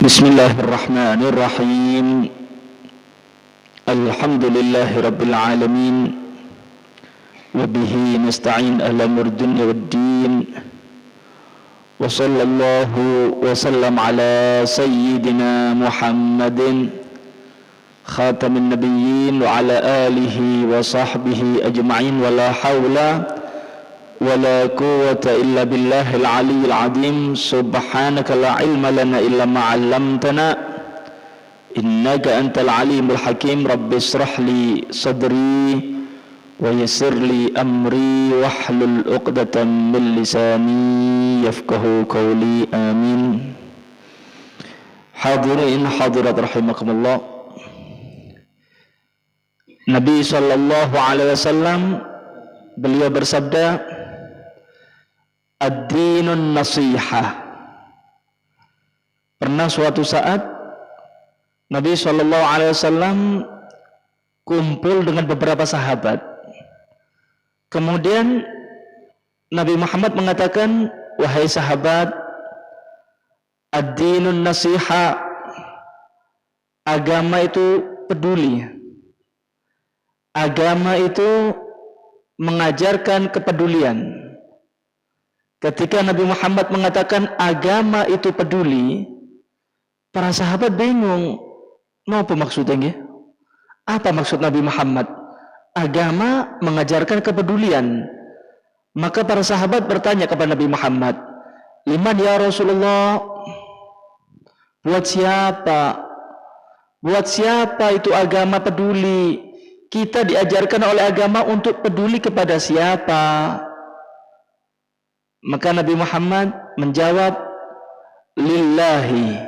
Bismillahirrahmanirrahim. Alhamdulillahirabbil alamin. Wa bihi nasta'in ala murdunya waddin. Wa sallallahu wa sallam ala sayyidina Muhammadin khatamin nabiyyin wa ala alihi wa sahbihi ajma'in wa la hawla ولا قوة إلا بالله العلي العظيم سبحانك لا علم لنا إلا ما علمتنا إنك أنت العليم الحكيم رب اشرح لي صدري ويسر لي أمري واحلل عقدة من لساني يفقهوا قولي آمين. Hadirin hadirat rahimakumullah. Nabi sallallahu alaihi wasallam beliau bersabda, ad-dinun nasihah. Pernah suatu saat Nabi SAW kumpul dengan beberapa sahabat. Kemudian Nabi Muhammad mengatakan, wahai sahabat, ad-dinun nasihah, agama itu peduli. Agama itu mengajarkan kepedulian. Ketika Nabi Muhammad mengatakan agama itu peduli, para sahabat bingung. Apa maksudnya? Apa maksud Nabi Muhammad? Agama mengajarkan kepedulian. Maka para sahabat bertanya kepada Nabi Muhammad, liman ya Rasulullah? Buat siapa? Buat siapa itu agama peduli? Kita diajarkan oleh agama untuk peduli kepada siapa? Maka Nabi Muhammad menjawab, lillahi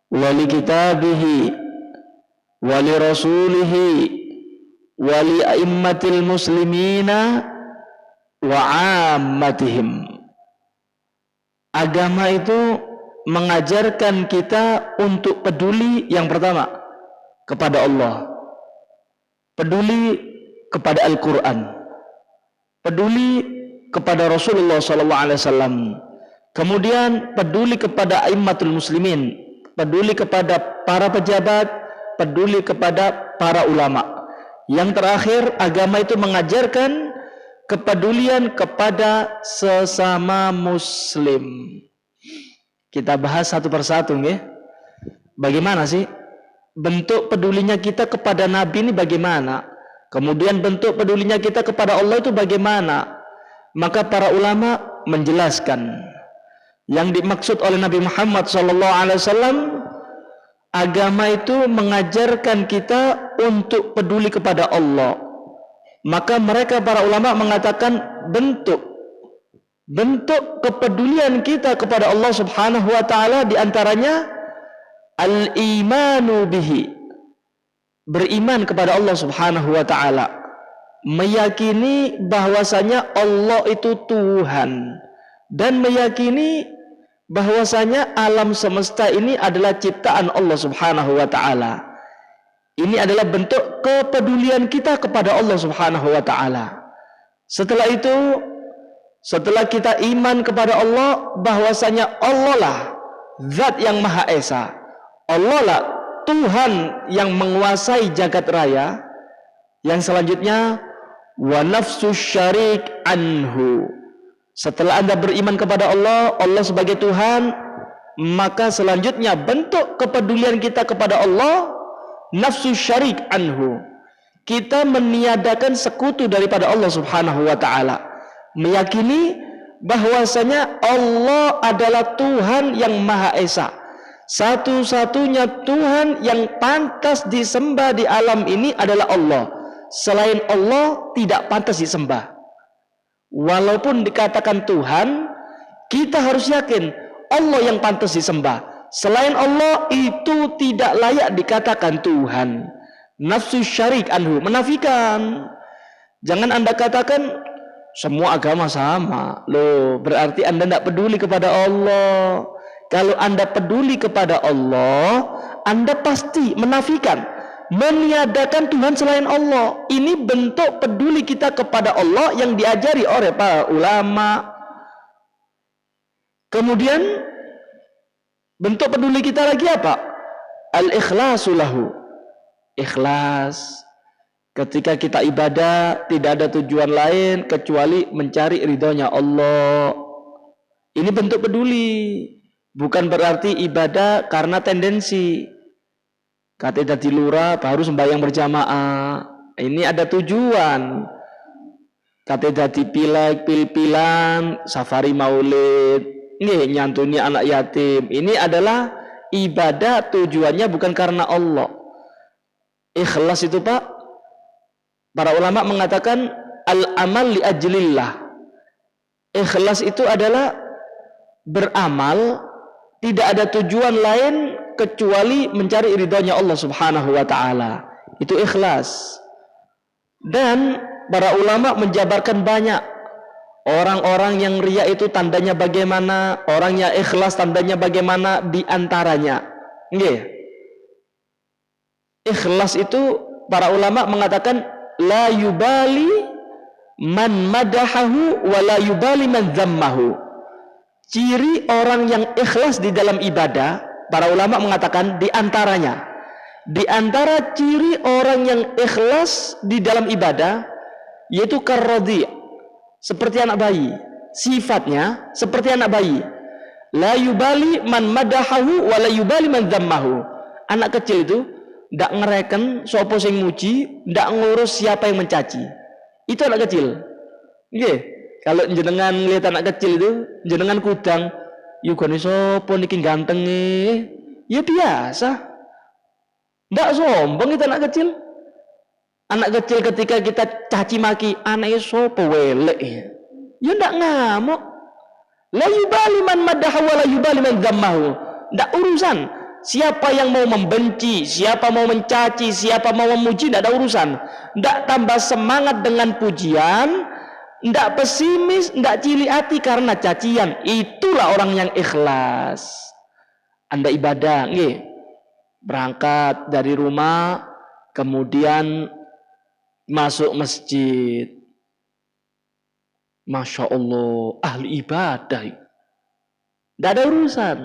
wa li kitabihi wa li rasulihi wa li a'immatil muslimina wa ammatihim. Agama itu mengajarkan kita untuk peduli yang pertama kepada Allah, peduli kepada Al-Quran, peduli kepada Rasulullah SAW, kemudian peduli kepada a'immatul muslimin, peduli kepada para pejabat, peduli kepada para ulama. Yang terakhir, agama itu mengajarkan kepedulian kepada sesama muslim. Kita bahas satu persatu, ya. Bagaimana sih bentuk pedulinya kita kepada Nabi ini bagaimana? Kemudian bentuk pedulinya kita kepada Allah itu bagaimana? Maka para ulama menjelaskan yang dimaksud oleh Nabi Muhammad SAW, agama itu mengajarkan kita untuk peduli kepada Allah. Maka mereka para ulama mengatakan bentuk kepedulian kita kepada Allah Subhanahu wa taala diantaranya al-imanu bihi, beriman kepada Allah Subhanahu wa taala, meyakini bahwasanya Allah itu Tuhan, dan meyakini bahwasanya alam semesta ini adalah ciptaan Allah Subhanahu wa taala. Ini adalah bentuk kepedulian kita kepada Allah Subhanahu wa taala. Setelah itu, setelah kita iman kepada Allah bahwasanya Allah lah Zat yang Maha Esa, Allah lah Tuhan yang menguasai jagat raya. Yang selanjutnya, wa nafsus syarik anhu. Setelah Anda beriman kepada Allah, Allah sebagai Tuhan, maka selanjutnya bentuk kepedulian kita kepada Allah, nafsus syarik anhu. Kita meniadakan sekutu daripada Allah Subhanahu wa taala, meyakini bahwasanya Allah adalah Tuhan yang Maha Esa, satu-satunya Tuhan yang pantas disembah di alam ini adalah Allah. Selain Allah tidak pantas disembah. Walaupun dikatakan Tuhan, kita harus yakin Allah yang pantas disembah. Selain Allah itu tidak layak dikatakan Tuhan. Nafsu syarik anhu, menafikan. Jangan Anda katakan semua agama sama. Loh, berarti Anda tidak peduli kepada Allah. Kalau Anda peduli kepada Allah, Anda pasti menafikan, meniadakan Tuhan selain Allah. Ini bentuk peduli kita kepada Allah yang diajari oleh para ulama. Kemudian Bentuk peduli kita lagi apa? Al-ikhlasu lahu. Ikhlas. Ketika kita ibadah, tidak ada tujuan lain kecuali mencari ridhonya Allah. Ini bentuk peduli. Bukan berarti ibadah karena tendensi. Kata di lurah baru sembahyang berjamaah. Ini ada tujuan. Kata di pileg, pil-pilan, safari maulid. Ini nyantuni anak yatim. Ini adalah ibadah tujuannya bukan karena Allah. Ikhlas itu Pak, para ulama mengatakan al-amal li ajlillah. Ikhlas itu adalah beramal tidak ada tujuan lain kecuali mencari ridhonya Allah Subhanahu wa taala. Itu ikhlas. Dan para ulama menjabarkan banyak orang-orang yang riya itu tandanya bagaimana, orang yang ikhlas tandanya bagaimana, di antaranya. Nggih. Ikhlas itu para ulama mengatakan la yubali man madahahu wa la yubali man zammahu. Ciri orang yang ikhlas di dalam ibadah, para ulama mengatakan di antara ciri orang yang ikhlas di dalam ibadah yaitu karradhi, seperti anak bayi. Sifatnya seperti anak bayi. La yubali man madahahu wa la yubali man zammahu. Anak kecil itu ndak ngereken sapa sing muji, ndak ngurus siapa yang mencaci. Itu anak kecil. Nggih. Kalau jenengan lihat anak kecil itu, jenengan kudang, yugane sapa niki gantenge? Ya biasa. Ndak sombong itu anak kecil. Anak kecil ketika kita caci maki, anake sapa welek? Ya ndak ngamuk. La yubali man madaha wa la yubali man zammahu. Ndak urusan. Siapa yang mau membenci, siapa mau mencaci, siapa mau memuji, tidak ada urusan. Tidak tambah semangat dengan pujian, tidak pesimis, tidak cili hati karena cacian. Itulah orang yang ikhlas. Anda ibadah, nggih, berangkat dari rumah, kemudian masuk masjid. Masya Allah, ahli ibadah. Tidak ada urusan.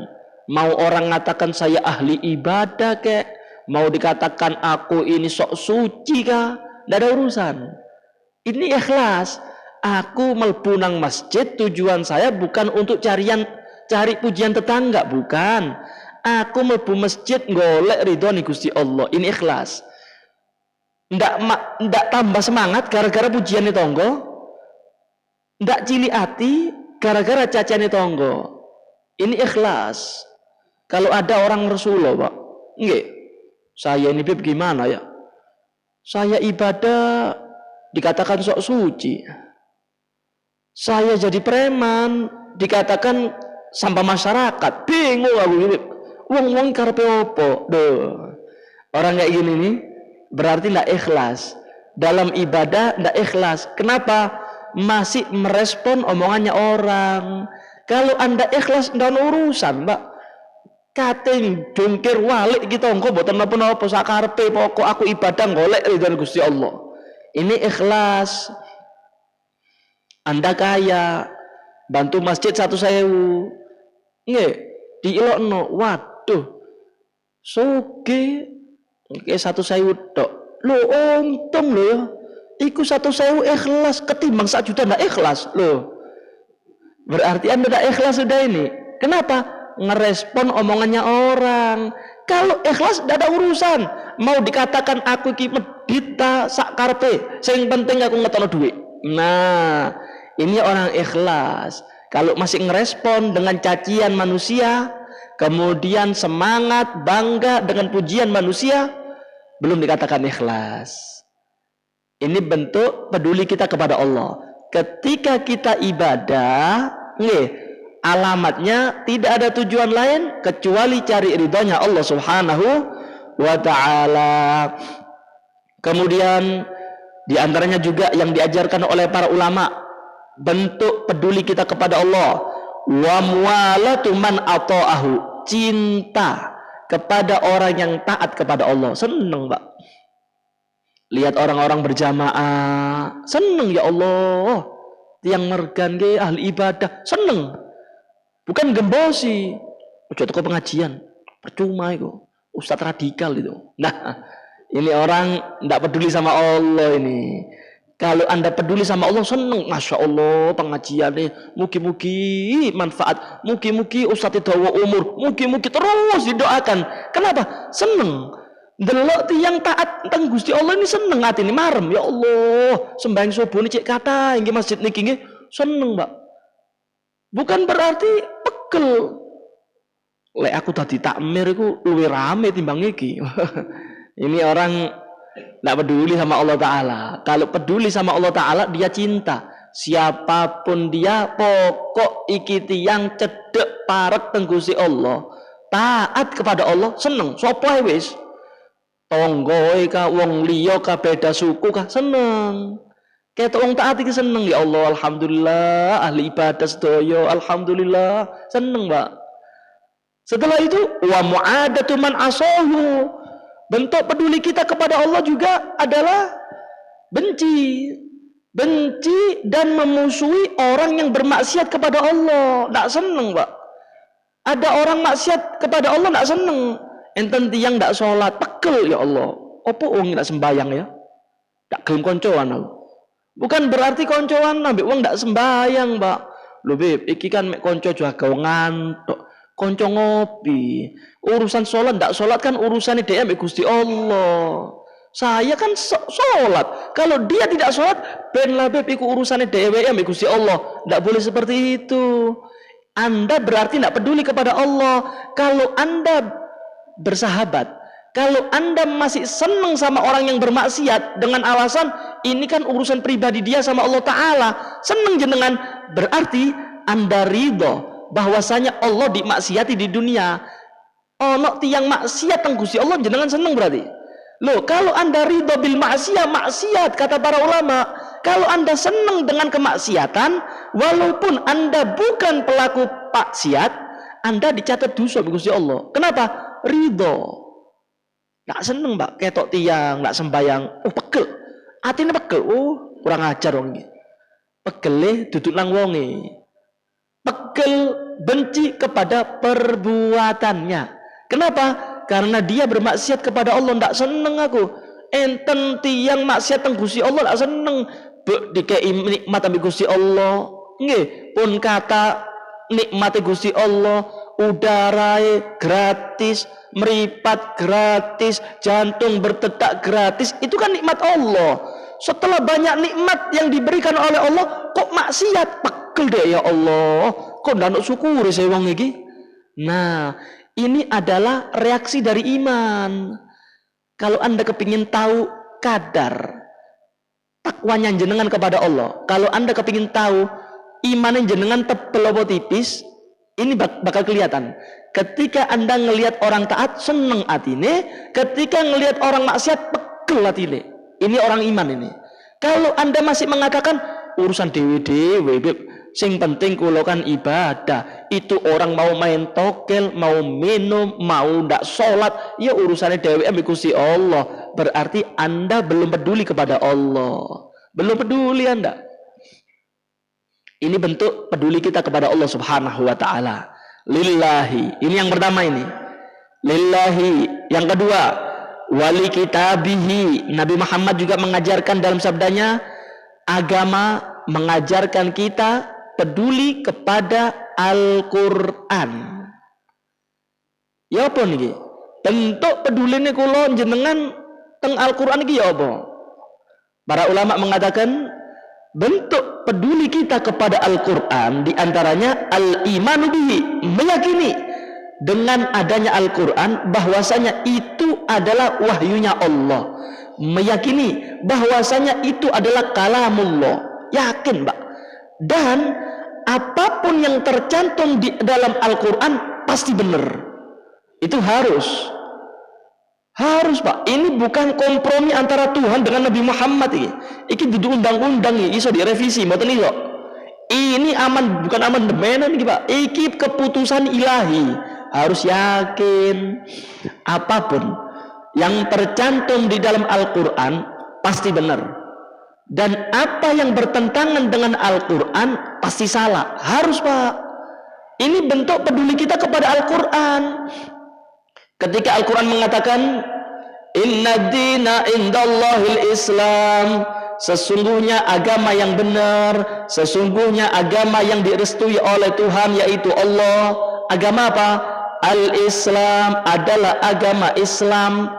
Mau orang mengatakan saya ahli ibadah kek, mau dikatakan aku ini sok suci kah, tidak ada urusan. Ini ikhlas. Aku mlebu nang masjid, tujuan saya bukan untuk cari pujian tetangga, bukan. Aku mlebu masjid golek ridhoni Gusti Allah. Ini ikhlas. Ndak tambah semangat gara-gara pujian tonggo. Ndak cili hati gara-gara cacian tonggo. Ini ikhlas. Kalau ada orang Rasulullah, Pak, nggih, saya ini Bib gimana ya? Saya ibadah dikatakan sok suci. Saya jadi preman dikatakan sampah masyarakat. Bingung aku Bib. Wong-wong karepe opo? Duh. Orang kayak gini nih berarti ndak ikhlas. Dalam ibadah ndak ikhlas. Kenapa? Masih merespon omongannya orang. Kalau Anda ikhlas ndak urusan, Pak. Kating jungkir walik kita engko mboten napa-napa sakarepe pokok aku ibadah golek ridho Gusti Allah. Ini ikhlas. Anda kaya bantu masjid 1.000. Nggih, diilokno. Waduh. Soge ke 1.000 tok. Lho untung lho ya. Iku 1.000 ikhlas ketimbang 1 juta ndak ikhlas lho. Berarti Anda ndak ikhlas sudah ini. Kenapa? Ngerespon omongannya orang. Kalau ikhlas tidak ada urusan. Mau dikatakan aku ki medita sak karepe, sing penting aku ngetokno duit. Nah, ini orang ikhlas. Kalau masih ngerespon dengan cacian manusia, kemudian semangat bangga dengan pujian manusia, belum dikatakan ikhlas. Ini bentuk peduli kita kepada Allah. Ketika kita ibadah, nggih, alamatnya tidak ada tujuan lain kecuali cari ridhonya Allah Subhanahu wa ta'ala. Kemudian diantaranya juga yang diajarkan oleh para ulama, bentuk peduli kita kepada Allah, wa muwalatu man ata'ahu, cinta kepada orang yang taat kepada Allah. Seneng Pak lihat orang-orang berjamaah, seneng ya Allah, tiang mergan ke ahli ibadah, seneng. Bukan gembosi. Ojo teko pengajian. Percuma itu. Ustadz radikal itu. Nah, ini orang tidak peduli sama Allah ini. Kalau Anda peduli sama Allah, seneng. Masya Allah, pengajian nih. Mugi-mugi manfaat. Mugi-mugi Ustadz dawa umur. Mugi-mugi terus didoakan. Kenapa? Seneng. Delok tiang taat teng Gusti Allah ini seneng hati ini marem. Ya Allah, sembahyang subuh ini cek kata ini masjid niki nggih seneng, Mbak. Bukan berarti pegel. Lek aku tadi takmir iku luwih rame timbang iki. Ini orang tidak peduli sama Allah Ta'ala. Kalau peduli sama Allah Ta'ala, dia cinta. Siapapun dia, pokok iki tiang cedek parek teng Gusti Allah. Taat kepada Allah, seneng. Sopo ae wis. Tonggoe ka wong liya ka beda suku ka seneng. Ketok wong taat iki seneng ya Allah, alhamdulillah ahli ibadah sedaya, alhamdulillah seneng, Mbak. Setelah itu wa mu'adatu man asahu. Bentuk peduli kita kepada Allah juga adalah benci. Benci dan memusuhi orang yang bermaksiat kepada Allah. Tak seneng, Mbak. Ada orang maksiat kepada Allah tak seneng. Enten tiang tak sholat, pegel ya Allah. Apa wong tak sembayang ya? Tak gelem koncoan aku. Bukan berarti koncoan ambek wong tak sembayang, Mbak. Lho, Beb, iki kan mek konco jaga ngantuk. Konco ngopi. Urusan sholat tak sholat kan urusannya dia ambek Gusti Allah. Saya kan sholat. Kalau dia tidak sholat, ben lah Beb, iku urusannya dewe ambek Gusti Allah. Tak boleh seperti itu. Anda berarti tidak peduli kepada Allah. Kalau Anda bersahabat, kalau Anda masih senang sama orang yang bermaksiat dengan alasan ini kan urusan pribadi dia sama Allah Ta'ala, senang jenengan, berarti Anda ridho bahwasanya Allah dimaksiati di dunia. Ono tiang maksiat teng Gusti Allah jenengan senang berarti. Loh, kalau Anda ridho bil maksiat kata para ulama, kalau Anda senang dengan kemaksiatan, walaupun Anda bukan pelaku maksiat, Anda dicatat dosa Gusti Allah. Kenapa? Ridho. Nggak seneng, Mbak, ketok tiang, nggak sembayang. Oh, pegel. Atine pegel. Oh, kurang ajar wong iki. Pegele duduk nang wonge. Pegel benci kepada perbuatannya. Kenapa? Karena dia bermaksiat kepada Allah. Nggak seneng aku. Enten tiang maksiat teng Gusti Allah nggak seneng. Dikei nikmat ambek Gusti Allah. Nggih, pun kata nikmati Gusti Allah. Udara gratis, meripat gratis, jantung berdetak gratis, itu kan nikmat Allah. Setelah banyak nikmat yang diberikan oleh Allah, kok maksiat? Pegel deh ya Allah, kok ndak syukuri saya wong iki. Nah, ini adalah reaksi dari iman. Kalau Anda kepingin tahu kadar takwanya jenengan kepada Allah, kalau Anda kepingin tahu imannya jenengan tebel apa tipis, ini bakal kelihatan. Ketika Anda ngelihat orang taat, seneng atine. Ketika ngelihat orang maksiat, pegel atine. Ini orang iman ini. Kalau Anda masih mengatakan urusan dewe-dewe, sing penting kulo kan ibadah. Itu orang mau main tokel, mau minum, mau ndak sholat, ya urusannya dewe ambek Gusti Allah. Berarti Anda belum peduli kepada Allah. Belum peduli Anda. Ini bentuk peduli kita kepada Allah Subhanahu wa Ta'ala. Lillahi. Ini yang pertama ini. Lillahi. Yang kedua, wali kitabihi. Nabi Muhammad juga mengajarkan dalam sabdanya, agama mengajarkan kita peduli kepada Al-Quran. Ya apa nih? Bentuk peduli ini kula jenengan teng Al-Quran ini ya apa? Para ulama mengatakan bentuk peduli kita kepada Al-Quran diantaranya al-imanu bihi, meyakini dengan adanya Al-Quran bahwasanya itu adalah wahyunya Allah, meyakini bahwasanya itu adalah kalamullah, yakin Mbak. Dan apapun yang tercantum di dalam Al-Quran pasti benar, itu harus Pak. Ini bukan kompromi antara Tuhan dengan Nabi Muhammad ini. Iki duduk undang-undang ini iso direvisi, mboten iso. Ini bukan amandemenan iki, Pak. Iki keputusan ilahi. Harus yakin apapun yang tercantum di dalam Al-Qur'an pasti benar. Dan apa yang bertentangan dengan Al-Qur'an pasti salah. Harus, Pak. Ini bentuk peduli kita kepada Al-Quran. Ketika Al-Quran mengatakan, Inna dina indallahil Islam, sesungguhnya agama yang benar, sesungguhnya agama yang direstui oleh Tuhan yaitu Allah. Agama apa? Al-Islam adalah agama Islam.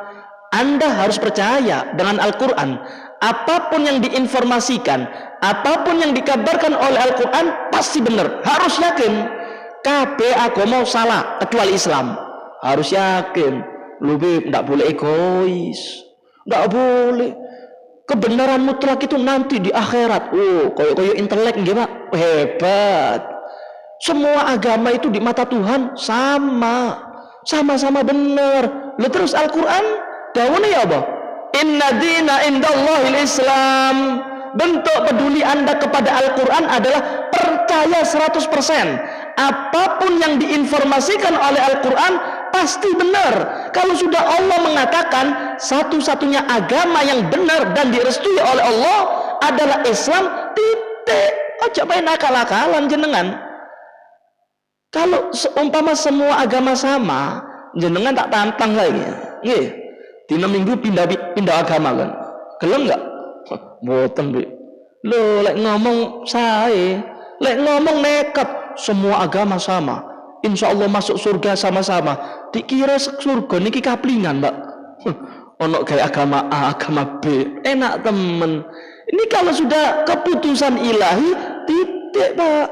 Anda harus percaya dengan Al-Quran. Apapun yang diinformasikan, apapun yang dikabarkan oleh Al-Quran pasti benar. Harus yakin. Kabeh agama salah kecuali Islam. Harus yakin. Lebih tidak boleh egois, tidak boleh. Kebenaran mutlak itu nanti di akhirat. Koyo intelek nggih Pak, hebat. Semua agama itu di mata Tuhan sama-sama benar. Lalu terus Al-Quran dawuhnya ya apa? Inna dina indallahil Islam. Bentuk peduli Anda kepada Al-Quran adalah percaya 100%. Apapun yang diinformasikan oleh Al-Quran pasti benar. Kalau sudah Allah mengatakan satu-satunya agama yang benar dan direstui oleh Allah adalah Islam, titik. Aja main akal-akalan jenengan. Kalau seumpama semua agama sama, jenengan tak tantang lagi. Nggih. Dina minggu pindah agama kan. Gelem enggak? Mboten, Bu. Lho, lek ngomong sae, lek ngomong nekat, semua agama sama. Insya Allah masuk surga sama-sama. Dikira surga niki kaplingan, Mbak. Ono kayak agama A, agama B. Enak temen. Ini kalau sudah keputusan ilahi, titik, Pak.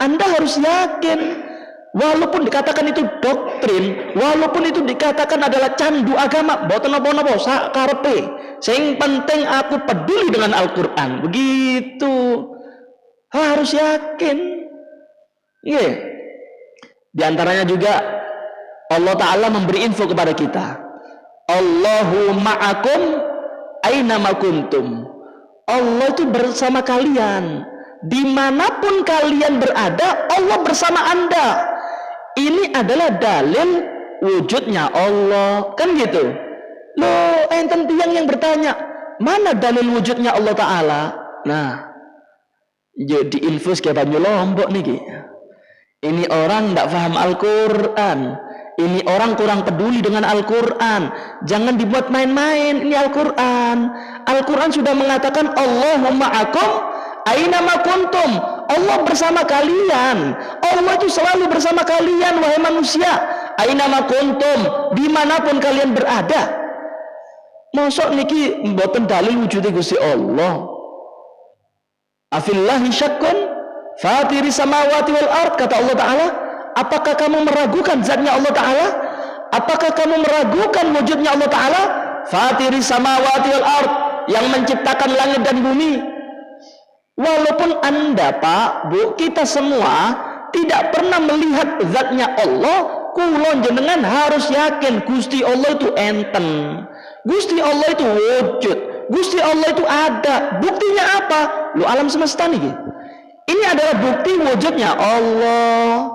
Anda harus yakin. Walaupun dikatakan itu doktrin, walaupun itu dikatakan adalah candu agama, mboten napa-napa sak karepe. Sing penting aku peduli dengan Al-Qur'an. Begitu. Harus yakin. Nggih. Di antaranya juga Allah Ta'ala memberi info kepada kita. Allahu ma'akum aina ma kuntum. Allah itu bersama kalian. Dimanapun kalian berada, Allah bersama Anda. Ini adalah dalil wujudnya Allah. Kan gitu. Loh, enten tiang yang bertanya, mana dalil wujudnya Allah Ta'ala? Nah, jadi infus kayak banyu Lombok nih. Ini orang tidak paham Al-Quran. Ini orang kurang peduli dengan Al-Quran. Jangan dibuat main-main. Ini Al-Quran. Al-Quran sudah mengatakan Allahumma akum aina ma kuntum. Allah bersama kalian. Allah itu selalu bersama kalian, wahai manusia. Aina ma kuntum, dimanapun kalian berada. Mosok niki mboten dalil wujudnya Gusti Allah. Afillahi syakkun fatiri samawati wal ard, kata Allah Ta'ala. Apakah kamu meragukan zatnya Allah Ta'ala? Apakah kamu meragukan wujudnya Allah Ta'ala? Fatiri samawati wal ard, yang menciptakan langit dan bumi. Walaupun Anda, Pak, Bu, kita semua tidak pernah melihat zatnya Allah, kulon jenengan harus yakin Gusti Allah itu enten. Gusti Allah itu wujud. Gusti Allah itu ada. Buktinya apa? Lu alam semesta nih. Ini adalah bukti wujudnya Allah.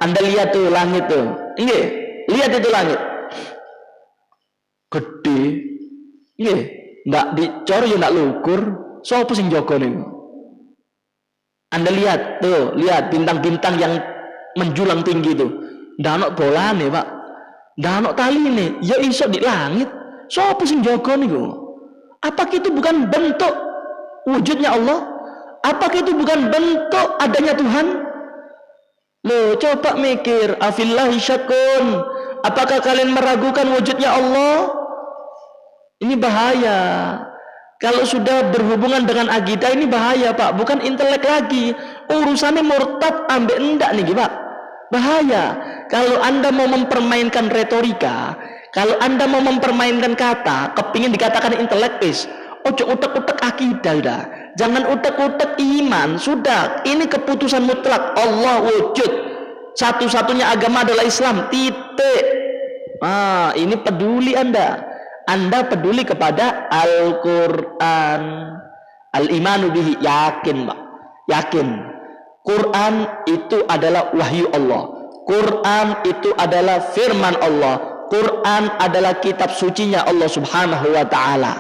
Anda lihat tuh langit tuh. Ini, lihat itu langit. Gede. Ini, ndak dicor ya ndak lukur. Sopo sing jaga niku? Anda lihat tuh, lihat bintang-bintang yang menjulang tinggi itu. Ndak ono bolane, Pak. Ndak ono taline, ya iso di langit. Sopo sing jaga niku? Apakah itu bukan bentuk wujudnya Allah? Apakah itu bukan bentuk adanya Tuhan? Loh, coba mikir, afillahi syakkun. Apakah kalian meragukan wujudnya Allah? Ini bahaya. Kalau sudah berhubungan dengan akidah ini bahaya, Pak. Bukan intelek lagi. Urusannya murtad ambek enggak nih, Pak. Bahaya. Kalau Anda mau mempermainkan retorika, kalau Anda mau mempermainkan kata, kepingin dikatakan intelektis, ojo utek-utek akidah dah. Jangan utek-utek iman. Sudah, ini keputusan mutlak. Allah wujud. Satu-satunya agama adalah Islam. Titik. Ini peduli Anda. Anda peduli kepada Al-Quran. Al-imanu bihi, yakin, Pak. Yakin. Quran itu adalah wahyu Allah. Quran itu adalah firman Allah. Quran adalah kitab sucinya Allah Subhanahu wa ta'ala.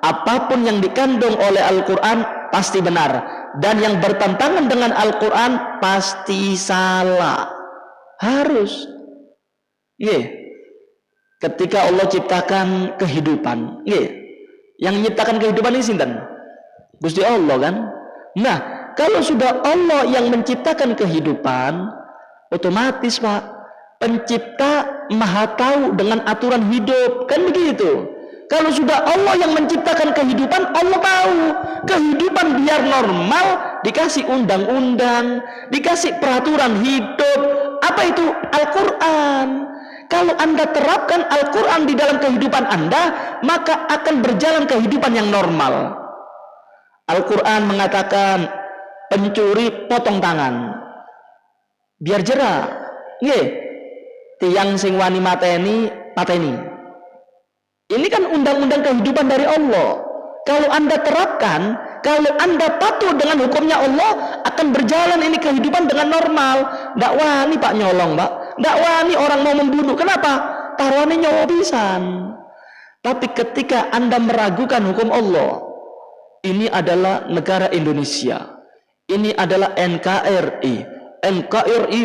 Apapun yang dikandung oleh Al-Quran pasti benar. dan yang bertentangan dengan Al-Quran pasti salah. Harus. Ketika Allah ciptakan kehidupan, yang menciptakan kehidupan ini sinten? Gusti Allah kan? Nah, kalau sudah Allah yang menciptakan kehidupan, otomatis Pak, pencipta maha tahu dengan aturan hidup, kan begitu. Kalau sudah Allah yang menciptakan kehidupan, Allah tahu kehidupan biar normal, dikasih undang-undang, dikasih peraturan hidup. Apa itu? Al-Quran. Kalau Anda terapkan Al-Quran di dalam kehidupan Anda, maka akan berjalan kehidupan yang normal. Al-Quran mengatakan pencuri potong tangan biar jerah. Tiang sing wani mateni. Ini kan undang-undang kehidupan dari Allah. Kalau Anda terapkan, kalau Anda patuh dengan hukumnya Allah, akan berjalan ini kehidupan dengan normal. Nggak wani Pak nyolong Pak, nggak wani orang mau membunuh. Kenapa? Taruhannya nyawa pisan. Tapi ketika Anda meragukan hukum Allah, ini adalah negara Indonesia, ini adalah NKRI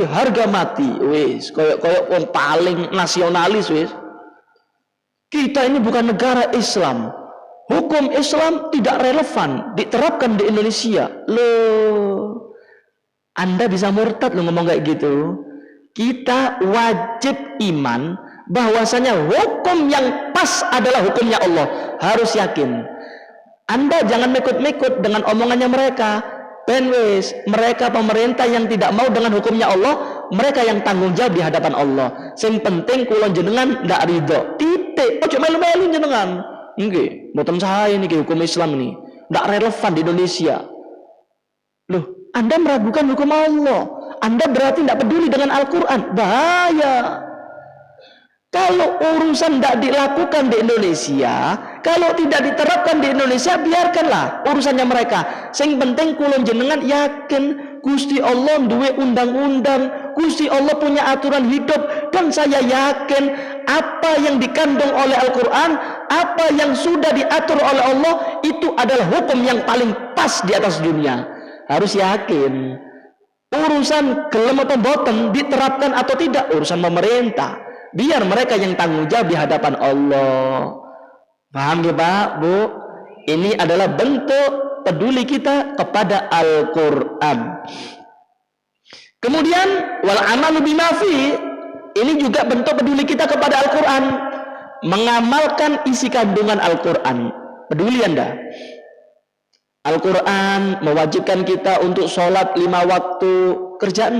harga mati, wis koyok wong paling nasionalis wis. Kita ini bukan negara Islam. Hukum Islam tidak relevan diterapkan di Indonesia. Loh, Anda bisa murtad loh ngomong kayak gitu. Kita wajib iman bahwasanya hukum yang pas adalah hukumnya Allah. Harus yakin. Anda jangan mekut-mekut dengan omongannya mereka. Penwes, mereka pemerintah yang tidak mau dengan hukumnya Allah, mereka yang tanggung jawab di hadapan Allah. Yang penting kula jenengan ndak ridho. Titik. Ojo melu-melu jenengan. Nggih, mboten saya niki hukum Islam ini ndak relevan di Indonesia. Loh, Anda meragukan hukum Allah. Anda berarti ndak peduli dengan Al-Qur'an. Bahaya. Kalau urusan tidak dilakukan di Indonesia, kalau tidak diterapkan di Indonesia, biarkanlah urusannya mereka. Yang penting kulon jenengan yakin Gusti Allah duwe undang-undang, Gusti Allah punya aturan hidup, dan saya yakin apa yang dikandung oleh Al-Quran, apa yang sudah diatur oleh Allah, itu adalah hukum yang paling pas di atas dunia. Harus yakin. Urusan gelem atau boten diterapkan atau tidak, urusan pemerintah. Biar mereka yang tanggung jawab di hadapan Allah. Paham ya Pak, Bu? Ini adalah bentuk peduli kita kepada Al-Quran. Kemudian wal amalu bima fi, ini juga bentuk peduli kita kepada Al-Quran. Mengamalkan isi kandungan Al-Quran. Peduli Anda. Al-Quran mewajibkan kita untuk sholat 5 waktu kerjaan.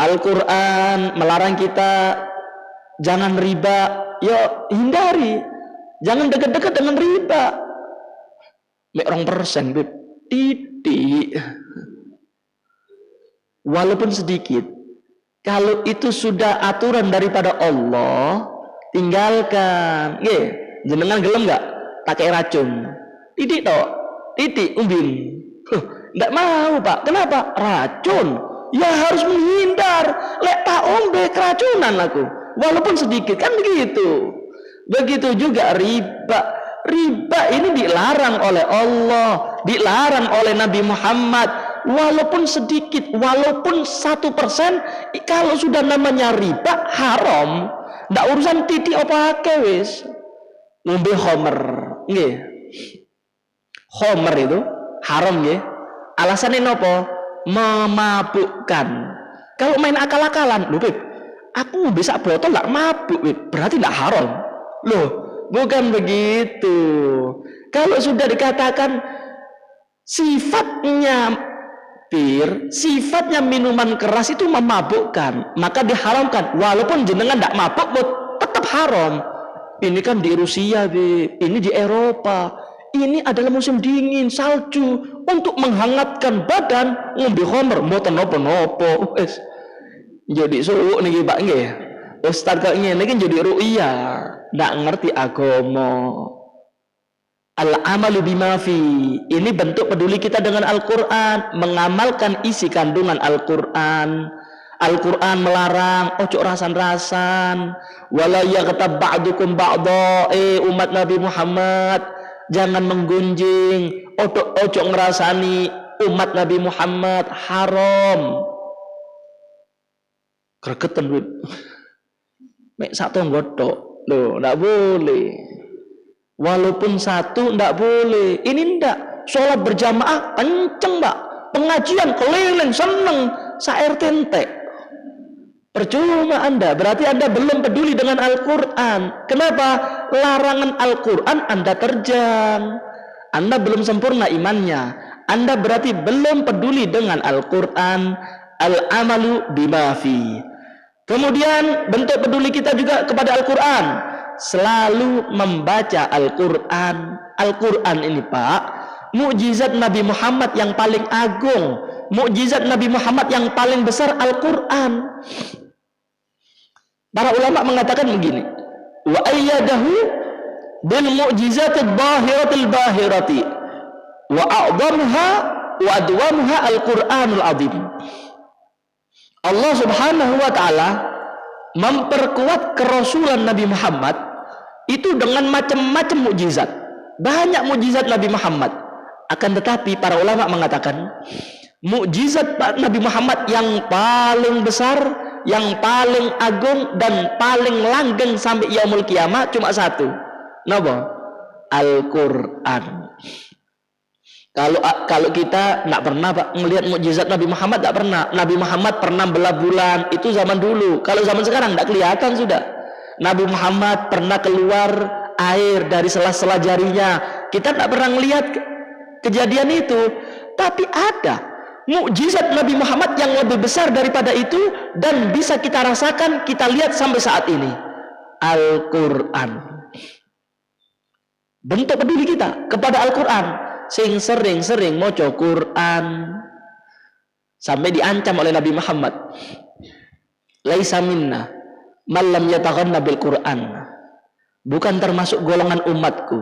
Al-Quran melarang kita jangan riba, ya hindari. Jangan dekat-dekat dengan riba. Mek 2%, Beb. Titik. Walaupun sedikit. Kalau itu sudah aturan daripada Allah, tinggalkan. Jenengan gelem nggak pakai racun? Titik toh. Titik umbin. Nggak mau, Pak. Kenapa? Racun. Ya harus menghindar. Lek tak ombe keracunan aku. Walaupun sedikit, kan begitu. Begitu juga riba. Riba ini dilarang oleh Allah, dilarang oleh Nabi Muhammad. Walaupun sedikit, walaupun 1%, kalau sudah namanya riba haram. Ndak urusan titik apa wis. Ngombe khamr, nggih. Khamr itu haram nggih. Alasannya nopo? Memabukkan. Kalau main akal-akalan, loh Beb, aku bisa botol nggak mabuk, Beb, berarti nggak haram. Loh, bukan begitu. Kalau sudah dikatakan sifatnya bir, sifatnya minuman keras itu memabukkan, maka diharamkan. Walaupun jenengan nggak mabuk, tetap haram. Ini kan di Rusia, Beb, ini di Eropa. Ini adalah musim dingin, salju. Untuk menghangatkan badan, ngombe khamr, mboten napa-napa. Wis. Jadi suuk niki Pak nggih. Ustaz kok ngene iki jadi ru'ya, ndak ngerti agama. Al-amalu bima fi. Ini bentuk peduli kita dengan Al-Qur'an, mengamalkan isi kandungan Al-Qur'an. Al-Quran melarang ojo rasan-rasan, wala yaghtab ba'dukum ba'dha, umat Nabi Muhammad, jangan menggunjing, ojo ngerasani umat Nabi Muhammad haram. Gregetan duit. Mek satu nggodok. Loh, ndak boleh. Walaupun satu ndak boleh. Ini ndak. Sholat berjamaah kenceng, Mbak. Pengajian keliling seneng, sa-RT entek. Percuma Anda, berarti Anda belum peduli dengan Al-Qur'an. Kenapa? Larangan Al-Qur'an Anda terjang. Anda belum sempurna imannya. Anda berarti belum peduli dengan Al-Qur'an. Al-amalu bima fi. Kemudian bentuk peduli kita juga kepada Al-Qur'an, selalu membaca Al-Qur'an. Al-Qur'an ini, Pak, mukjizat Nabi Muhammad yang paling agung, mukjizat Nabi Muhammad yang paling besar, Al-Qur'an. Para ulama mengatakan begini, wa ayyadahu bil mu'jizatid bahiratil bahirati wa a'dhamuha wa adwamuha Al-Qur'anul azim. Allah Subhanahu wa taala memperkuat kerasulan Nabi Muhammad itu dengan macam-macam mukjizat. Banyak mukjizat Nabi Muhammad. Akan tetapi para ulama mengatakan mukjizat Nabi Muhammad yang paling besar, yang paling agung dan paling langgeng sampai yaumul kiamat cuma satu. Napa? Al-Qur'an. Kalau kita tidak pernah, Pak, melihat mukjizat Nabi Muhammad, tidak pernah. Nabi Muhammad pernah belah bulan, itu zaman dulu. Kalau zaman sekarang tidak kelihatan sudah. Nabi Muhammad pernah keluar air dari sela-sela jarinya. Kita tidak pernah melihat kejadian itu. Tapi ada mukjizat Nabi Muhammad yang lebih besar daripada itu dan bisa kita rasakan, kita lihat sampai saat ini. Al-Qur'an. Bentuk peduli kita kepada Al-Qur'an. Sing sering-sering maca Quran sampai diancam oleh Nabi Muhammad, laisa minna man lam yataghanna bil Quran. Bukan termasuk golongan umatku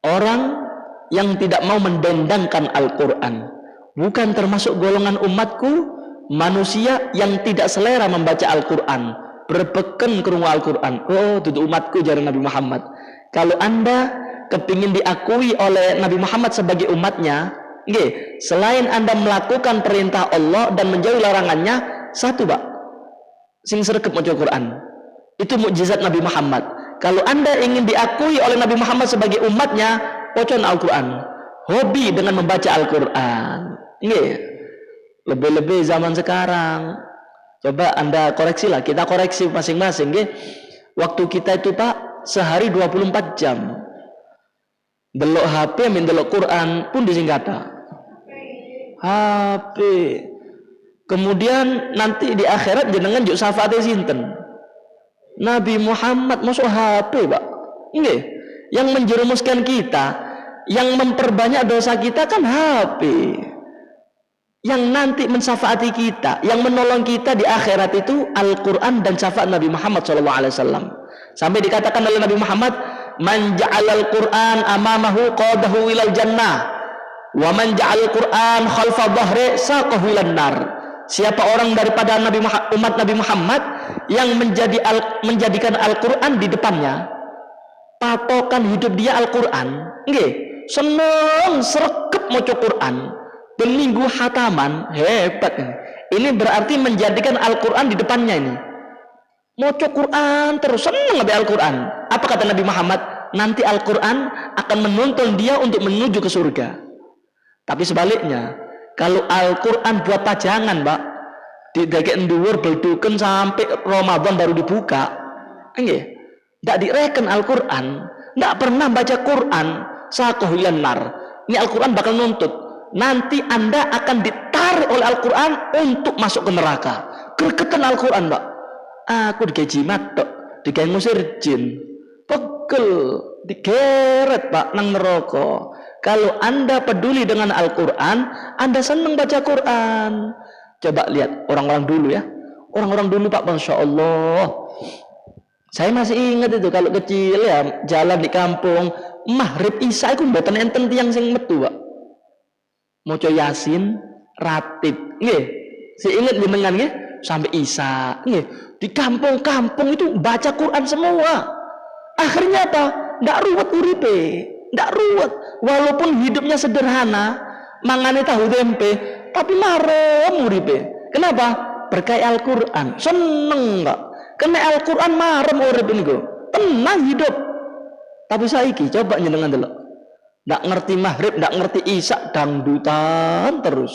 orang yang tidak mau mendendangkan Al-Quran. Bukan termasuk golongan umatku manusia yang tidak selera membaca Al-Quran, berbeken krungu Al-Quran. Oh, itu umatku, jari Nabi Muhammad. Kalau Anda kepingin diakui oleh Nabi Muhammad sebagai umatnya, selain Anda melakukan perintah Allah dan menjauhi larangannya, satu, Pak, sing sregep maca Quran. Itu mukjizat Nabi Muhammad. Kalau Anda ingin diakui oleh Nabi Muhammad sebagai umatnya, pocon Al-Quran, hobi dengan membaca Al-Quran. Lebih-lebih zaman sekarang. Coba Anda koreksilah, kita koreksi masing-masing. Waktu kita itu, Pak, sehari 24 jam. Delok HP mendelok Quran pun disingkata HP. Kemudian nanti di akhirat jenengan juk syafaate sinten? Nabi Muhammad. Masuk HP, Pak. Nggih. Yang menjerumuskan kita, yang memperbanyak dosa kita kan HP. Yang nanti mensyafaati kita, yang menolong kita di akhirat itu Al-Quran dan syafaat Nabi Muhammad SAW. Sampai dikatakan oleh Nabi Muhammad, man ja'alal Qur'an amamahu qadahu ilal jannah wa man ja'alal Qur'an khalfa dhahri saqahu ilan nar. Siapa orang daripada umat Nabi Muhammad yang menjadikan Al-Quran di depannya, patokan hidup dia Al-Quran, seneng sregep maca Quran, berminggu hataman, hebat ini. Ini berarti menjadikan Al-Quran di depannya ini. Maca Quran terus, seneng sama Al-Quran. Apa kata Nabi Muhammad? Nanti Al-Quran akan menuntun dia untuk menuju ke surga. Tapi sebaliknya, kalau Al-Quran buat pajangan, Mbak, di daging dhuwur belduken sampai Ramadan baru dibuka, tidak direken Al-Quran, tidak pernah baca Quran, sakohilan nar. Ini Al-Quran bakal nuntut. Nanti Anda akan ditarik oleh Al-Quran untuk masuk ke neraka. Gregetan Al-Quran, Mbak. Aku digaji matok, digaji ngusir jin, pegel, digeret, Pak, nang neraka. Kalau Anda peduli dengan Al-Quran, Anda senang baca Quran. Coba lihat orang-orang dulu ya. Orang-orang dulu, Pak, Masya Allah. Saya masih ingat itu kalau kecil ya, jalan di kampung, maghrib isya itu mboten enten tiyang sing metu, Pak. Maca Yasin, ratib. Nggih. Si ingat jenengan nggih, sampai isya. Nggih. Di kampung-kampung itu baca Quran semua. Akhirnya apa? Nggak ruwet uripe. ndak ruwet. Walaupun hidupnya sederhana, mangane tahu tempe, tapi marem uripe. Kenapa? Berkah Al-Qur'an. Seneng enggak? Kena Al-Qur'an marem urip niku. Tenang hidup. Tapi saiki coba njenengan delok. Ndak ngerti maghrib, ndak ngerti isya, dangdutan terus.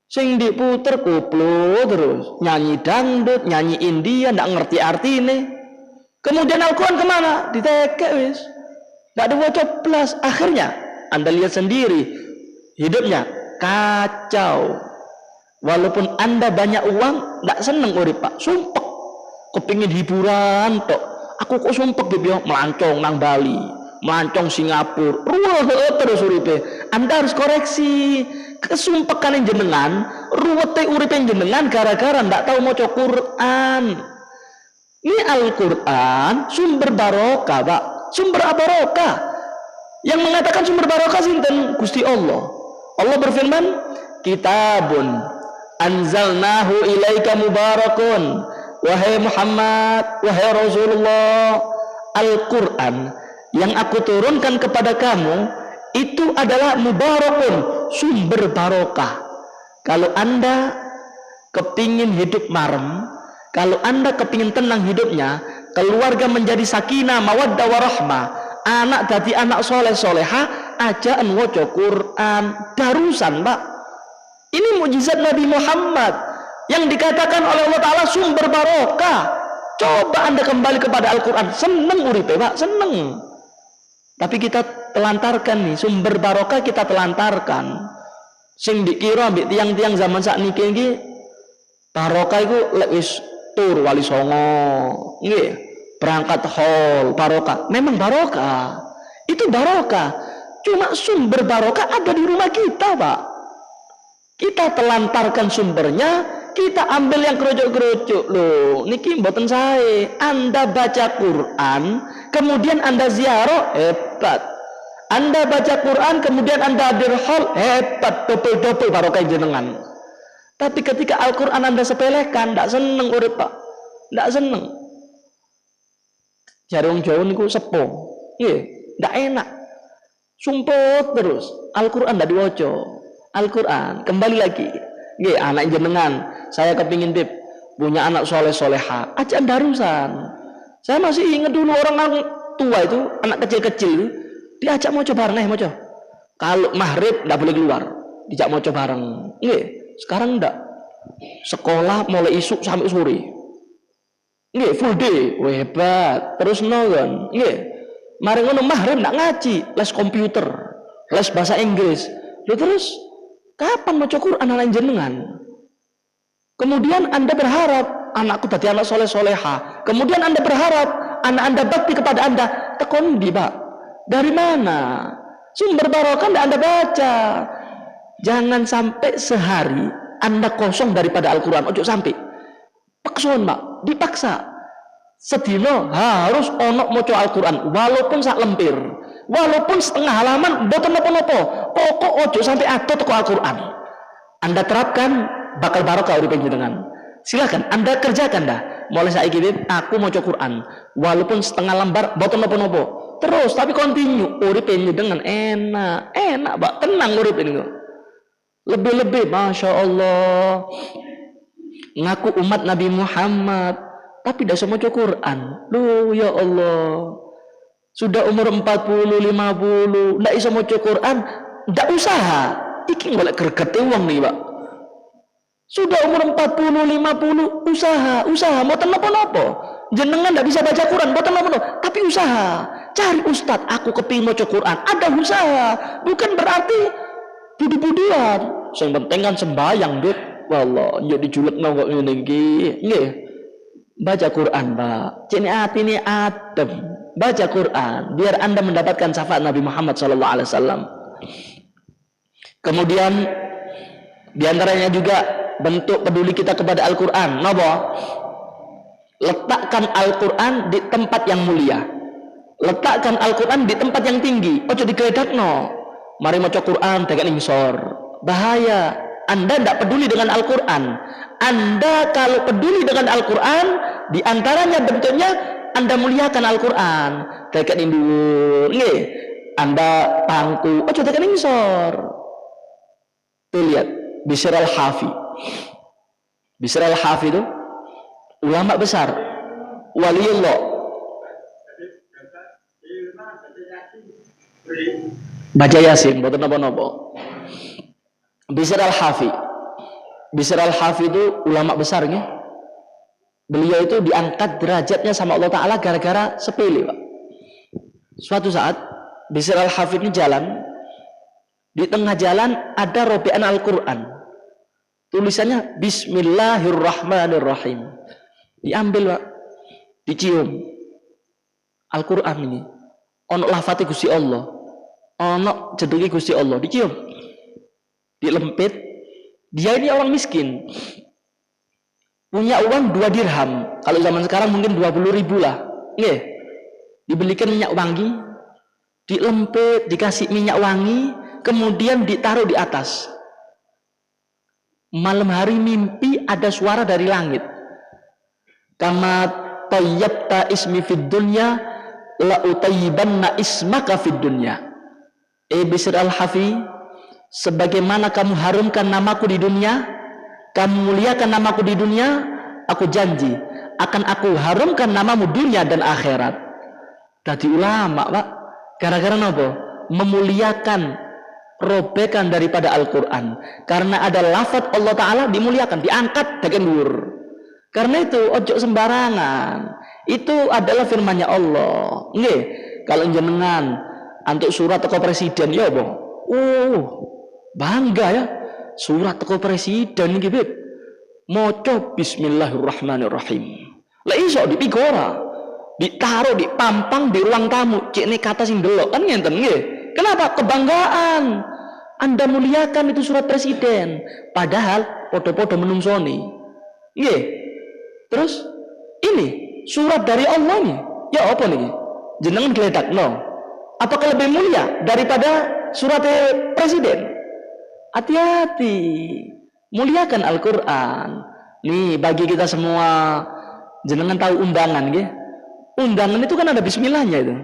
Sing diputer koplo terus, nyanyi dangdut, nyanyi India, ndak ngerti artine. Kemudian Al-Qur'an kemana? Ditekek wis. Ndak ada waca plus. Akhirnya Anda lihat sendiri hidupnya kacau. Walaupun Anda banyak uang, ndak seneng urip Pak. Sumpek. Kepingin hiburan tok. Aku kok sumpek gitu, melancong nang Bali, melancong Singapura, ruwet terus uripe. Anda harus koreksi kesumpekan jenengan, ruwete uripe jenengan gara-gara ndak tahu maca Quran. Ini Al-Quran sumber barokah, Pak. Sumber barokah. Yang mengatakan sumber barokah sinten? Gusti Allah. Allah berfirman, "Kitabun anzalnahu ilaika mubarakun." Wahai Muhammad, wahai Rasulullah, Al-Quran yang aku turunkan kepada kamu itu adalah mubarakun, sumber barokah. Kalau Anda kepingin hidup marem, kalau Anda kepingin tenang hidupnya, keluarga menjadi sakinah, mawaddah warahmah, anak jadi anak soleh soleha, ajaan waca Quran, darusan Pak. Ini mukjizat Nabi Muhammad yang dikatakan oleh Allah Ta'ala sumber barokah. Coba Anda kembali kepada Al-Quran, seneng uripe Pak, seneng. Tapi kita telantarkan nih, sumber barokah kita telantarkan. Sing dikira ambek tiang-tiang zaman sakniki iki barokah iku lek wis tur wali songo, nggih, berangkat haul barokah. Memang barokah. Itu barokah. Cuma sumber barokah ada di rumah kita, Pak. Kita telantarkan sumbernya, kita ambil yang kerucuk-kerucuk. Loh, niki mboten sae. Anda baca Quran, kemudian Anda ziarah, hebat. Anda baca Quran, kemudian Anda hadir haul, hebat, double-double barokah jenengan. Tapi ketika Al-Quran Anda sepelekan, ndak seneng urip Pak. Ndak seneng. Jarung Jawa niku sepo. Nggih, ndak enak. Sumput terus. Al-Quran ndak diwaca. Al-Quran kembali lagi. Nggih, anak jenengan, saya kepingin Bib punya anak soleh soleha. Ajaan darusan. Saya masih ingat dulu orang tua itu, anak kecil-kecil diajak maca bareng, maca. Kalau maghrib ndak boleh keluar, dijak maca bareng. Nggih. Sekarang enggak. Sekolah mulai isuk sampai sore. Nggih, full day. Wah, hebat. Terus nonton. Nggih. Mari ngono maghrib enggak ngaji, les komputer, les bahasa Inggris. Lalu terus kapan maca Quran anak jenengan? Kemudian Anda berharap anakku tadi anak soleh soleha. Kemudian Anda berharap anak Anda bakti kepada Anda. Tekon di Pak. Dari mana? Sumber barokah enggak Anda baca. Jangan sampai sehari Anda kosong daripada Al-Quran. Ojo sampai. Paksuan Pak, dipaksa. Sedino harus onok moco Al-Quran, walaupun sak lempir, walaupun setengah halaman, boten nopo-nopo. Pokok ojo sampai atot toko Al-Quran. Anda terapkan, bakal barokah urip jenengan. Silakan Anda kerjakan dah. Mulai saiki aku moco Quran, walaupun setengah lembar, boten nopo-nopo. Terus tapi continue urip jenengan enak, enak Pak, tenang urip ini. Lebih-lebih, Masya Allah, ngaku umat Nabi Muhammad, tapi tidak semua Quran. Loh, ya Allah, sudah umur 40, 50, tidak bisa mau Quran, tidak usaha. Iki boleh gerget uang nih Pak. Sudah umur 40, 50, usaha, mau nopo-nopo. Jenengan tidak bisa baca Quran, mau nopo-nopo, tapi usaha. Cari ustadz, aku kepingin mau Quran, ada usaha. Bukan berarti budi-budian. Yang penting kan sembayang, Dut. Wallah, jadi julek nongok ini nggih. Baca Quran, Pak. Cini hati ini adem. Baca Quran biar Anda mendapatkan syafaat Nabi Muhammad SAW. Kemudian diantaranya juga bentuk peduli kita kepada Al-Quran. Napa? Letakkan Al-Quran di tempat yang mulia. Letakkan Al-Quran di tempat yang tinggi. Ojo digledakno. Mari maca Quran tekan ngisor. Bahaya. Anda tidak peduli dengan Al-Quran. Anda kalau peduli dengan Al-Quran, diantaranya bentuknya Anda muliakan Al-Quran. Tekan indur. Anda pangku, ojo tekan ngisor. Tuh lihat, Bishr al-Hafi. Bishr al-Hafi itu ulama besar, waliullah. Baca Yasin, boten napa-napa. Bishr al-Hafi. Bishr al-Hafi itu ulama besar nih. Beliau itu diangkat derajatnya sama Allah Ta'ala gara-gara sepele, Pak. Suatu saat Bishr al-Hafi ini jalan, di tengah jalan ada robekan Al-Quran, tulisannya Bismillahirrahmanirrahim. Diambil, Pak, dicium. Al-Quran ini ono lafati Gusti Allah, ono jedungi Gusti Allah, dicium, dilempit. Dia ini orang miskin, punya uang 2 dirham. Kalau zaman sekarang mungkin 20.000 lah. Nih, dibelikan minyak wangi, dilempit, dikasih minyak wangi, kemudian ditaruh di atas. Malam hari mimpi ada suara dari langit. Kama tayyabta ismi fid dunya la utayyibanna ismaka fid dunya. Bishr al-Hafi, sebagaimana kamu harumkan namaku di dunia, kamu muliakan namaku di dunia, aku janji akan aku harumkan namamu dunia dan akhirat. Dadi ulama, Pak, gara-gara apa? Memuliakan robekan daripada Al-Quran. Karena ada lafaz Allah Ta'ala dimuliakan, diangkat dari dhuwur. Karena itu ojo sembarangan. Itu adalah firman-Nya Allah. Nggih, kalau jenengan antuk surat teko presiden ya apa? Bangga ya. Surat teko presiden iki, Bib. Maca Bismillahirrahmanirrahim. Lah iso dipigora, ditaruh, dipampang di ruang tamu, cek nek kata sing delok kan ngenten nggih. Kenapa? Kebanggaan. Anda muliakan itu surat presiden, padahal podo-podo menungsoni. Nggih. Terus ini surat dari Allah nih. Ya apa nih? Jenengan gledakno. Apakah lebih mulia daripada surat presiden? Hati-hati, muliakan Al-Quran. Nih bagi kita semua, jenengan tahu undangan, ya? Undangan itu kan ada bismillahnya itu.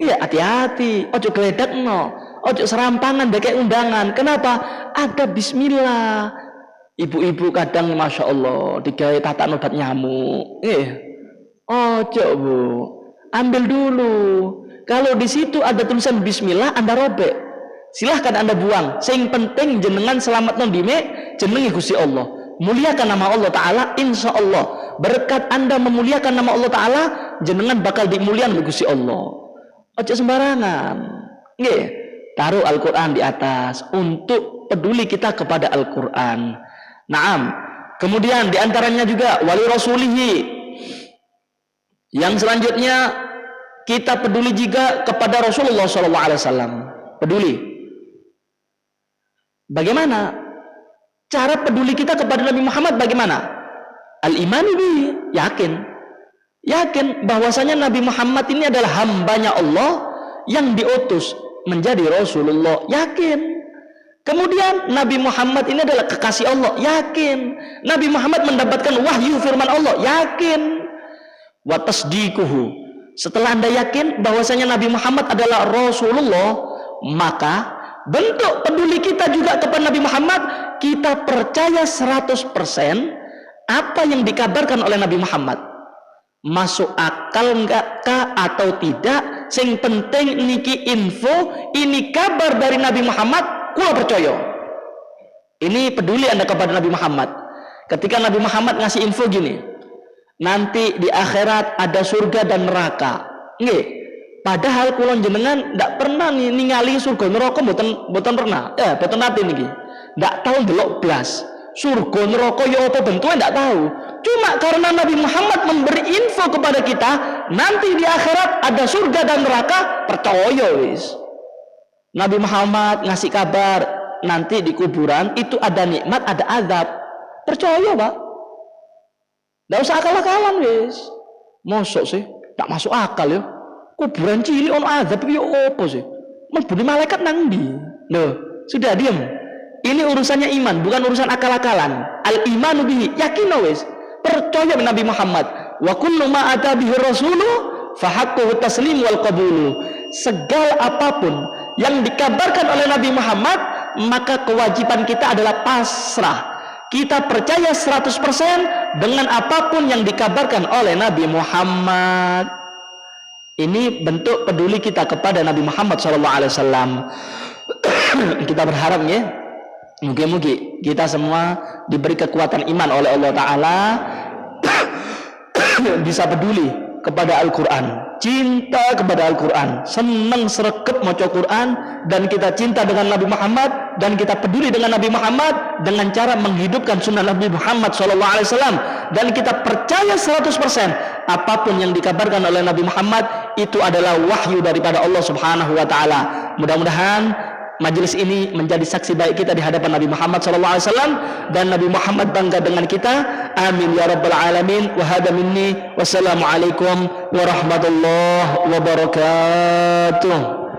Iya, hati-hati, ojo geledak no, ojo serampangan deh kayak undangan. Kenapa? Ada bismillah. Ibu-ibu kadang masya Allah digawe tata nodat nyamuk. Ojo bu, ambil dulu. Kalau di situ ada tulisan bismillah, Anda robek. Silahkan Anda buang. Sing penting jenengan selamat nondime jenengi Gusti Allah. Muliakan nama Allah Ta'ala, insya Allah berkat Anda memuliakan nama Allah Ta'ala, jenengan bakal dimuliakan oleh Gusti Allah. Ojo sembarangan. Nggih, taruh Al-Quran di atas untuk peduli kita kepada Al-Quran. Naam. Kemudian diantaranya juga wali rasulihi. Yang selanjutnya kita peduli juga kepada Rasulullah SAW. Peduli. Bagaimana cara peduli kita kepada Nabi Muhammad? Bagaimana? Al-imanu bihi, yakin bahwasanya Nabi Muhammad ini adalah hambanya Allah yang diutus menjadi Rasulullah, yakin. Kemudian Nabi Muhammad ini adalah kekasih Allah, yakin. Nabi Muhammad mendapatkan wahyu firman Allah, yakin. Wa tasdiquhu, setelah Anda yakin bahwasanya Nabi Muhammad adalah Rasulullah, maka bentuk peduli kita juga kepada Nabi Muhammad, kita percaya 100% apa yang dikabarkan oleh Nabi Muhammad. Masuk akal enggak atau tidak, sing penting niki info, ini kabar dari Nabi Muhammad, kula percaya. Ini peduli Anda kepada Nabi Muhammad. Ketika Nabi Muhammad ngasih info gini, nanti di akhirat ada surga dan neraka. Nggih. Padahal kulon jenengan ndak pernah ningali surga neraka, mboten pernah. Mboten nate niki. Ndak tahu delok blas. Surga neraka ya apa bentuknya ndak tahu. Cuma karena Nabi Muhammad memberi info kepada kita, nanti di akhirat ada surga dan neraka, percaya wis. Nabi Muhammad ngasih kabar nanti di kuburan itu ada nikmat, ada azab. Percaya, Pak. Ndak usah akal-akalan wis. Mosok sih? Tak masuk akal ya. Kuburan cilik ono azab iki opo sih? Mlebune malaikat nang ndi? Loh, sudah diam. Ini urusannya iman, bukan urusan akal-akalan. Al-imanu bihi, yakin wis. Percaya Nabi Muhammad. Wa kullu ma ata bihi rasulu fa haqquhu taslim wal qabulu. segala apapun yang dikabarkan oleh Nabi Muhammad, maka kewajiban kita adalah pasrah. Kita percaya 100% dengan apapun yang dikabarkan oleh Nabi Muhammad. Ini bentuk peduli kita kepada Nabi Muhammad SAW. Kita berharap ya, mungkin kita semua diberi kekuatan iman oleh Allah Ta'ala, bisa peduli kepada Al-Quran, cinta kepada Al-Quran, senang sregep maca Quran, dan kita cinta dengan Nabi Muhammad, dan kita peduli dengan Nabi Muhammad dengan cara menghidupkan sunnah Nabi Muhammad SAW, dan kita percaya 100% apapun yang dikabarkan oleh Nabi Muhammad itu adalah wahyu daripada Allah Subhanahu wa Ta'ala. Mudah-mudahan majelis ini menjadi saksi baik kita di hadapan Nabi Muhammad SAW, dan Nabi Muhammad bangga dengan kita. Amin ya rabbal alamin. Wa hada minni. Wassalamualaikum warahmatullahi wabarakatuh.